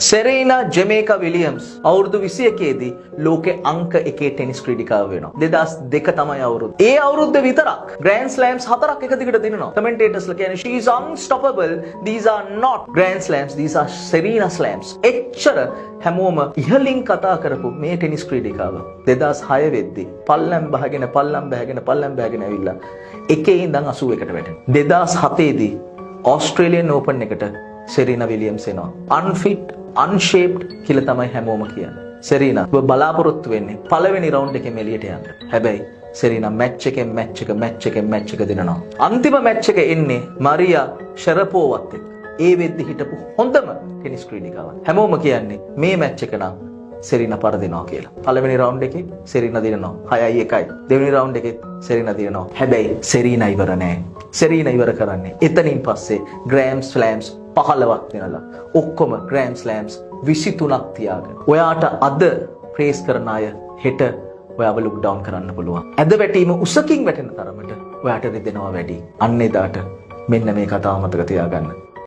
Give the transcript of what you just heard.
සෙරීනා ජමේකා Williams අවුරුදු 21 දී ලෝකේ අංක 1 ටෙනිස් ක්‍රීඩිකාව වෙනවා. 2002 තමයි අවුරුද්ද. ඒ අවුරුද්ද විතරක් ග්‍රෑන්ඩ් ස්ලෑම්ස් 4ක් එක දිගට දිනනවා. කමෙන්ටේටර්ස්ලා කියන්නේ she is unstoppable. These are not grand slams. These are Serena slams. එච්චර හැමෝම ඉහලින් කතා කරපු මේ ටෙනිස් ක්‍රීඩිකාව 2006 වෙද්දී පල්ලම් බහගෙන ඇවිල්ලා එකේ ඉඳන් 81ට වැටෙනවා. 2007 දී ඔස්ට්‍රේලියන් ඕපන් එකට සෙරීනා විලියම්ස් එනවා. unfit unshaped කියලා තමයි හැමෝම කියන්නේ. සෙරීනා ඔබ බලාපොරොත්තු වෙන්නේ පළවෙනි රවුන්ඩ් එකේ එළියට යන්න. හැබැයි සෙරීනා මැච් එකෙන් දිනනවා. අන්තිම මැච් එක එන්නේ මරියා ෂරපෝවත් එක්ක. ඒ වෙද්දි හිටපු හොඳම ටෙනිස් ක්‍රීඩිකාවක්. හැමෝම කියන්නේ මේ මැච් එක නම් සෙරීනා පරදිනවා කියලා. පළවෙනි රවුන්ඩ් එකේ සෙරීනා දිනනවා 6-1. දෙවෙනි රවුන්ඩ් එකේ සෙරීනා දිනනවා. හැබැයි සෙරීනා ඉවර නෑ. සෙරීනා ඉවර කරන්නේ එතනින් පස්සේ ග්‍රෑන්ඩ් ස්ලෑම්ස් 15ක් දිනලා. ඔක්කොම ග්‍රෑන්ඩ් ස්ලෑම්ස් 23ක් තියාගෙන. ඔයාට අද ප්‍රේස් කරන අය හෙට ඔයාව ලුක් ඩවුන් කරන්න පුළුවන්. ඇද වැටීම උසකින් වැටෙන තරමට ඔයාට රිදෙනවා වැඩි. අන්න එදාට මෙන්න මේ කතාව මතක තියාගන්න.